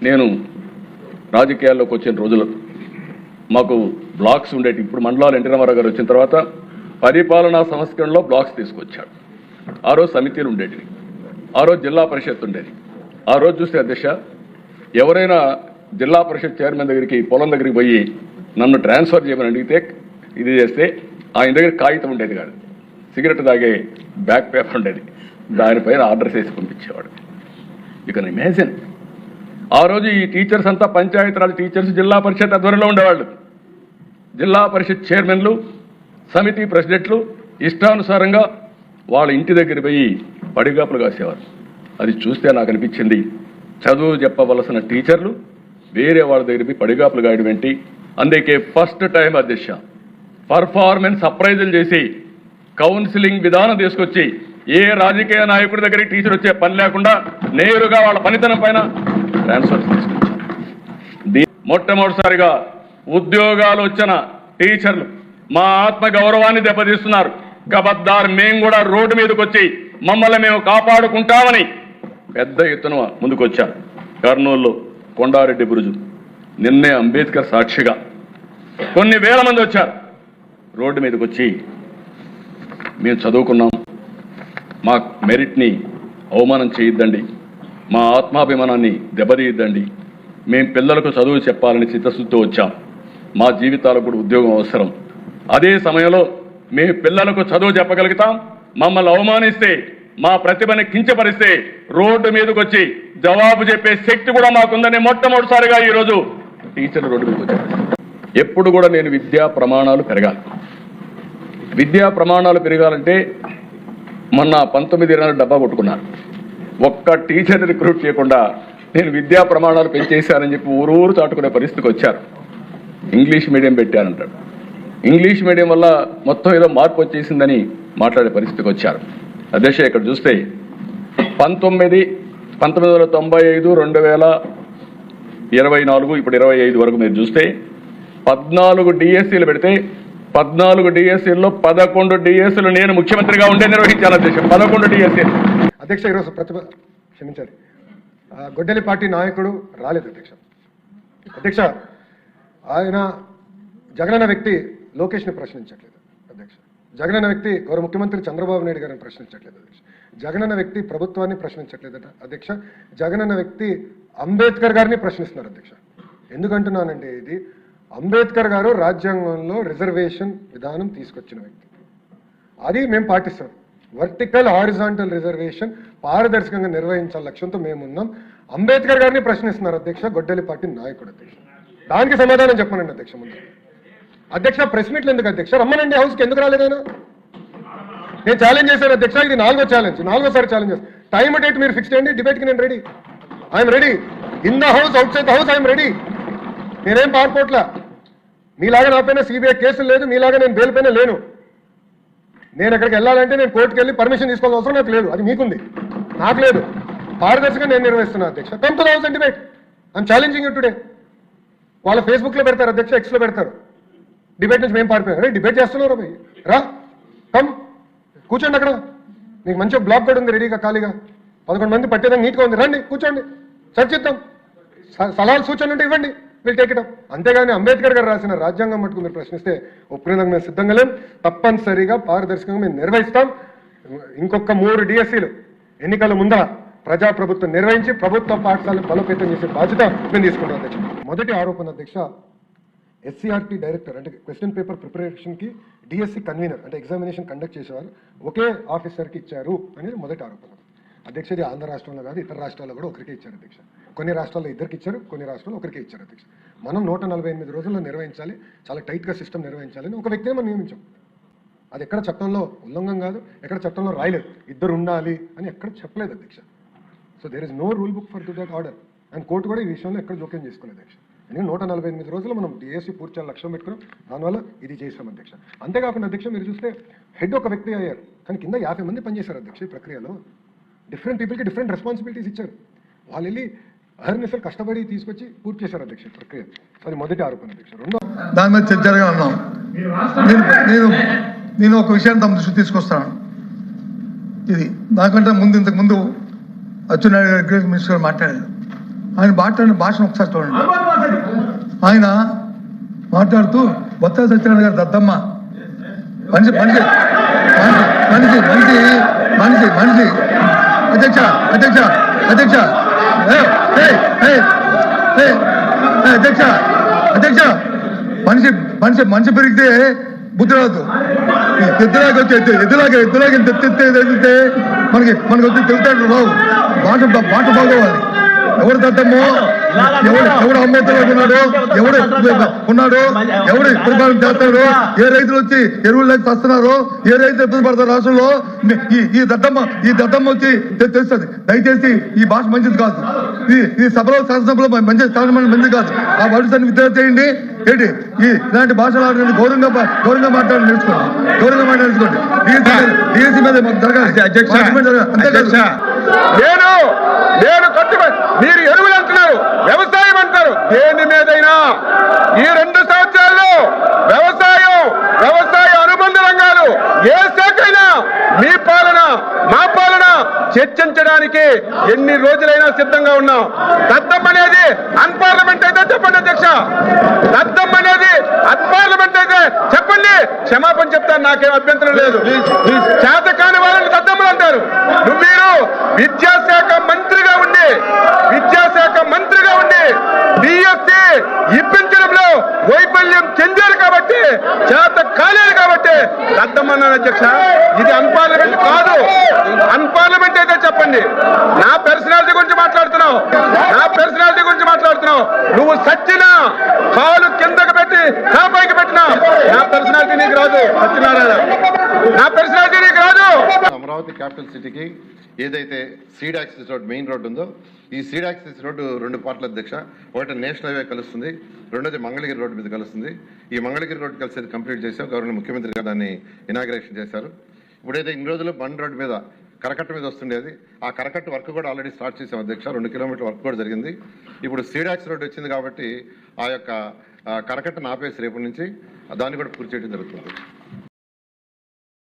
నేను రాజకీయాల్లోకి వచ్చిన రోజులు మాకు బ్లాక్స్ ఉండేవి. ఇప్పుడు మండలాలు ఎన్టీ రామారావు గారు వచ్చిన తర్వాత పరిపాలనా సంస్కరణలో బ్లాక్స్ తీసుకొచ్చాడు. ఆ రోజు సమితిలు ఉండేవి, ఆ రోజు జిల్లా పరిషత్ ఉండేది. ఆ రోజు చూస్తే అధ్యక్ష, ఎవరైనా జిల్లా పరిషత్ చైర్మన్ దగ్గరికి పొలం దగ్గరికి పోయి నన్ను ట్రాన్స్ఫర్ చేయమని అడిగితే ఇది చేస్తే ఆయన దగ్గర కాగితం ఉండేది కాదు, సిగరెట్ తాగే బ్యాక్ పేపర్ ఉండేది, దానిపైన ఆర్డర్స్ వేసి పంపించేవాడు. You can imagine. ఆ రోజు ఈ టీచర్స్ అంతా పంచాయతీరాజ్ టీచర్స్ జిల్లా పరిషత్ ఆధ్వర్యంలో ఉండేవాళ్ళు. జిల్లా పరిషత్ చైర్మన్లు, సమితి ప్రెసిడెంట్లు ఇష్టానుసారంగా వాళ్ళ ఇంటి దగ్గర పోయి పడిగాపులు కాసేవారు. అది చూస్తే నాకు అనిపించింది, చదువు చెప్పవలసిన టీచర్లు వేరే వాళ్ళ దగ్గర పోయి పడిగాపులు గాయడం ఏంటి? అందుకే ఫస్ట్ టైం అధ్యక్ష పర్ఫార్మెన్స్ అప్రైజల్ చేసి కౌన్సిలింగ్ విధానం తీసుకొచ్చి ఏ రాజకీయ నాయకుడి దగ్గరికి టీచర్ వచ్చే పని లేకుండా నేరుగా వాళ్ళ పనితనం పైన ట్రాన్స్ఫర్స్ తీసుకొచ్చారు. మొట్టమొదటిసారిగా ఉద్యోగాలు వచ్చిన టీచర్లు మా ఆత్మ గౌరవాన్ని దెబ్బతీస్తున్నారు. గబద్దార్ మేము కూడా రోడ్డు మీదకి వచ్చి మమ్మల్ని మేము కాపాడుకుంటామని పెద్ద ఎత్తున ముందుకొచ్చారు. కర్నూలులో కొండారెడ్డి బురుజు, నిన్నే అంబేద్కర్ సాక్షిగా కొన్ని వేల మంది వచ్చారు. రోడ్డు మీదకి వచ్చి మేము చదువుకున్నాం, మా మెరిట్ని అవమానం చేయొద్దండి, మా ఆత్మాభిమానాన్ని దెబ్బతీయద్దండి, మేము పిల్లలకు చదువు చెప్పాలని చిత్తశుద్ధితో వచ్చాం, మా జీవితాలకు కూడా ఉద్యోగం అవసరం. అదే సమయంలో మేము పిల్లలకు చదువు చెప్పగలుగుతాం, మమ్మల్ని అవమానిస్తే మా ప్రతిభని కించపరిస్తే రోడ్డు మీదకి వచ్చి జవాబు చెప్పే శక్తి కూడా మాకుందని మొట్టమొదటిసారిగా ఈరోజు టీచర్లు రోడ్డు మీదకి వచ్చారు. ఎప్పుడు కూడా నేను విద్యా ప్రమాణాలు పెరగాలి, విద్యా ప్రమాణాలు పెరగాలంటే మొన్న 19 డబ్బా కొట్టుకున్నాను. ఒక్క టీచర్ని రిక్రూట్ చేయకుండా నేను విద్యా ప్రమాణాలు పెంచేశానని చెప్పి ఊరూరు చాటుకునే పరిస్థితికి వచ్చారు. ఇంగ్లీష్ మీడియం పెట్టానంటాడు. ఇంగ్లీష్ మీడియం వల్ల మొత్తం ఏదో మార్పు వచ్చేసిందని మాట్లాడే పరిస్థితికి వచ్చారు. అధ్యక్ష, ఇక్కడ చూస్తే 1995, 2024, ఇప్పుడు 25 వరకు మీరు చూస్తే 14 డిఎస్సీలు పెడితే 14 డిఎస్సీల్లో 11 డిఎస్సీలు నేను ముఖ్యమంత్రిగా ఉండే నిర్వహించాను అధ్యక్ష. 11 డిఎస్సీలు. అధ్యక్ష, ఈరోజు క్షమించాలి, గొడ్డలి పార్టీ నాయకుడు రాలేదు అధ్యక్ష. అధ్యక్ష, ఆయన జగనన్న వ్యక్తి లోకేష్ని ప్రశ్నించట్లేదు అధ్యక్ష. జగనన్న వ్యక్తి గౌరవ ముఖ్యమంత్రి చంద్రబాబు నాయుడు గారిని ప్రశ్నించట్లేదు అధ్యక్ష. జగనన్న వ్యక్తి ప్రభుత్వాన్ని ప్రశ్నించట్లేదట అధ్యక్ష. జగనన్న వ్యక్తి అంబేద్కర్ గారిని ప్రశ్నిస్తున్నారు అధ్యక్ష. ఎందుకంటున్నానంటే, ఇది అంబేద్కర్ గారు రాజ్యాంగంలో రిజర్వేషన్ విధానం తీసుకొచ్చిన వ్యక్తి, అది మేము పాటిస్తాం. వర్టికల్ హారిజాంటల్ రిజర్వేషన్ పారదర్శకంగా నిర్వహించాల లక్ష్యంతో మేమున్నాం. అంబేద్కర్ గారిని ప్రశ్నిస్తున్నారు అధ్యక్ష గొడ్డలి పార్టీ నాయకుడు అధ్యక్ష. దానికి సమాధానం చెప్పమనండి అధ్యక్ష. ముందు అధ్యక్ష, ప్రెస్ మీట్లు ఎందుకు అధ్యక్ష? రమ్మనండి హౌస్కి. ఎందుకు రాలేదైనా? నేను ఛాలెంజ్ చేశాను అధ్యక్ష, ఇది 4వ ఛాలెంజ్, 4వసారి ఛాలెంజ్ చేస్తాను. టైం డేట్ మీరు ఫిక్స్ చేయండి, డిబేట్కి నేను ready. I'm ready. In the house, out side the house, I'm ready. నేనేం పారిపోట్లా. మీలాగా నా పైన సిబిఐ కేసులు లేదు, మీలాగా నేను బెయిల్ పైన లేను. నేను ఎక్కడికి వెళ్ళాలంటే నేను కోర్టుకు వెళ్ళి పర్మిషన్ తీసుకోవాల్సిన అవసరం నాకు లేదు, అది మీకుంది, నాకు లేదు. పారదర్శకంగా నేను నిర్వహిస్తున్నాను అధ్యక్ష. Come to the house and debate. I'm challenging you today. వాళ్ళ ఫేస్బుక్లో పెడతారు అధ్యక్ష, ఎక్స్లో పెడతారు. డిబేట్ నుంచి మేము పారిపోయాం. అరే డిబేట్ చేస్తున్నారు భయ్, రా, కమ్, కూర్చోండి అక్కడ. మీకు మంచిగా బ్లాక్ కూడా ఉంది రెడీగా, ఖాళీగా 11 మంది పట్టేదాన్ని నీట్గా ఉంది. రండి కూర్చోండి, చర్చిద్దాం. సలహాలు సూచనలు ఉంటే ఇవ్వండి, వీళ్ళు టేక్ ఇట్ అప్. అంతేగాని అంబేద్కర్ గారు రాసిన రాజ్యాంగం మటుకు మీరు ప్రశ్నిస్తే ఒప్పుకునేందుకు మేము సిద్ధంగా లేం. తప్పనిసరిగా పారదర్శకంగా మేము నిర్వహిస్తాం. ఇంకొక 3 డిఎస్సీలు ఎన్నికల ముందర ప్రజాప్రభుత్వం నిర్వహించి ప్రభుత్వ పాఠశాలను బలోపేతం చేసే బాధ్యత మేము తీసుకుంటాం అధ్యక్ష. మొదటి ఆరోపణ అధ్యక్ష, ఎస్సీఆర్టీ డైరెక్టర్ అంటే క్వశ్చన్ పేపర్ ప్రిపరేషన్కి డిఎస్సీ కన్వీనర్ అంటే ఎగ్జామినేషన్ కండక్ట్ చేసేవారు ఒకే ఆఫీసర్కి ఇచ్చారు అనేది మొదటి ఆరోపణ అధ్యక్ష. ఇది ఆంధ్ర రాష్ట్రంలో కాదు, ఇతర రాష్ట్రాల్లో కూడా ఒకరికే ఇచ్చారు అధ్యక్ష. కొన్ని రాష్ట్రాల్లో 2కి ఇచ్చారు, కొన్ని రాష్ట్రాల్లో ఒకరికే ఇచ్చారు అధ్యక్ష. మనం 148 రోజుల్లో నిర్వహించాలి, చాలా టైట్గా సిస్టమ్ నిర్వహించాలని ఒక వ్యక్తిని మనం నియమించాం. అది ఎక్కడ చట్టంలో ఉల్లంఘన కాదు, ఎక్కడ చట్టంలో రాయలేదు 2 ఉండాలి అని ఎక్కడ చెప్పలేదు అధ్యక్ష. So there is no rule book for to that order. And court కూడా ఈ విషయంలో ఎక్కడ జోక్యం చేసుకోలేదు అధ్యక్ష. ఎందుకంటే 148 రోజులు మనం డిఎస్సీ పూర్తి చేయాలి లక్ష్యం పెట్టుకున్నాం, దానివల్ల ఇది చేసాం అధ్యక్ష. అంతేకాకుండా అధ్యక్ష, మీరు చూస్తే హెడ్ ఒక వ్యక్తి అయ్యారు, కానీ కింద 50 మంది పనిచేశారు అధ్యక్ష. ఈ ప్రక్రియలో డిఫరెంట్ పీపుల్కి డిఫరెంట్ రెస్పాన్సిబిలిటీస్ ఇచ్చారు. వాళ్ళు వెళ్ళి అహర్నిశలు కష్టపడి తీసుకొచ్చి పూర్తి చేశారు అధ్యక్ష ప్రక్రియ. అది మొదటి ఆరోపణ అధ్యక్ష. రెండో దాని మీద చర్చగా ఉన్నాం. నేను ఒక విషయాన్ని తమ దృష్టి తీసుకొస్తాను. ఇది నాకంటే ముందు ఇంతకుముందు అచ్చెన్నాయుడు గారు మినిస్టర్ గారు మాట్లాడారు. ఆయన మాట్లాడిన భాషను ఒకసారి చూడండి. ఆయన మాట్లాడుతూ బొత్స సత్యనారాయణ గారు దద్దమ్మ మనిషి మనిషి మనిషి మనిషి మనిషి మనిషి అధ్యక్ష అధ్యక్ష అధ్యక్ష అధ్యక్ష అధ్యక్ష మనిషి మనిషి మనిషి పెరిగితే బుద్ధి రాదు. ఎద్దులాగా వచ్చి ఎద్దులాగా తెచ్చితే మనకి వచ్చి తెలుతాడు రావు. మాట బాగోవాలి. ఎవరు దద్దమ్మో, ఎవడు అమ్మోతలో ఉన్నాడు, ఎవడు ఉన్నాడు, ఎవడు పరిపాలన చేస్తాడు, ఏ రైతులు వచ్చి ఎరువులు లేక వస్తున్నారు, ఏ రైతులు ఇబ్బంది పడతారు రాష్ట్రంలో, ఈ దద్దమ్మ వచ్చి తెలుస్తుంది. దయచేసి ఈ భాష మంచిది కాదు. ఈ సభలో శాసనసభలో మంచిది కాదు. ఆ భాషని విద్యార్థి చేయండి. ఏంటి ఇలాంటి భాషలు ఆడడానికి గౌరవంగా మాట్లాడి నేర్చుకోండి. గౌరవంగా మాట్లాడి నేర్చుకోండి. డిఎస్సీ మీద జరగాలి. అంతేకాదు నేను కట్టుబడి మీరు ఎరువులు అంటున్నారు, వ్యవసాయం అంటారు. దేని మీదైనా ఈ 2 సంవత్సరాల్లో వ్యవసాయ అనుబంధ రంగాలు ఏ శాఖ అయినా మీ పాలన మా పాలన చర్చించడానికి ఎన్ని రోజులైనా సిద్ధంగా ఉన్నాం. దద్దం అనేది అన్పార్లమెంట్ అయితే చెప్పండి అధ్యక్ష. దద్దం అనేది అన్పార్లమెంట్ అయితే చెప్పండి, క్షమాపణ చెప్తాను, నాకేం అభ్యంతరం లేదు. చేత కాని వాళ్ళని దద్దమ్మలు అంటారు. మీరు విద్యాశాఖ మంత్రిగా ఉండి డిఎస్సి ఇప్పించడంలో వైఫల్యం చెందారు కాబట్టి, చేత కాలేదు కాబట్టి దద్దమన్నాను అధ్యక్ష. ఇది అన్పార్లమెంట్ కాదు. అన్పార్లమెంట్ అయితే చెప్పండి. నా పర్సనాలిటీ గురించి మాట్లాడుతున్నావు. నువ్వు సచ్చినా కాలు కిందకు పెట్టి కాపాయికి పెట్టినా నా పర్సనాలిటీ నీకు రాదు సత్యనారాయణ. నా పర్సనాలిటీ నీకు రాదు. అమరావతి క్యాపిటల్ సిటీకి ఏదైతే seed axis road main road ఉందో, ఈ సీడ్ యాక్సిస్ రోడ్డు 2 పార్ట్ల అధ్యక్ష. ఒకటి నేషనల్ హైవే కలుస్తుంది, రెండోది మంగళగిరి రోడ్డు మీద కలుస్తుంది. ఈ మంగళగిరి రోడ్డు కలిసేది కంప్లీట్ చేశాం. గవర్నర్ ముఖ్యమంత్రి గారు దాన్ని ఇనాగ్రేషన్ చేశారు. ఇప్పుడైతే ఇన్ని రోజులు బండ్ రోడ్డు మీద కరకట్ట మీద వస్తుండేది, ఆ కరకట్ట వర్క్ కూడా ఆల్రెడీ స్టార్ట్ చేసాం అధ్యక్ష. 2 కిలోమీటర్ల వర్క్ కూడా జరిగింది. ఇప్పుడు సీడ్ యాక్సిస్ రోడ్డు వచ్చింది కాబట్టి ఆ యొక్క కరకట్టను ఆపేసి రేపటి నుంచి దాన్ని కూడా పూర్తి చేయడం జరుగుతుంది.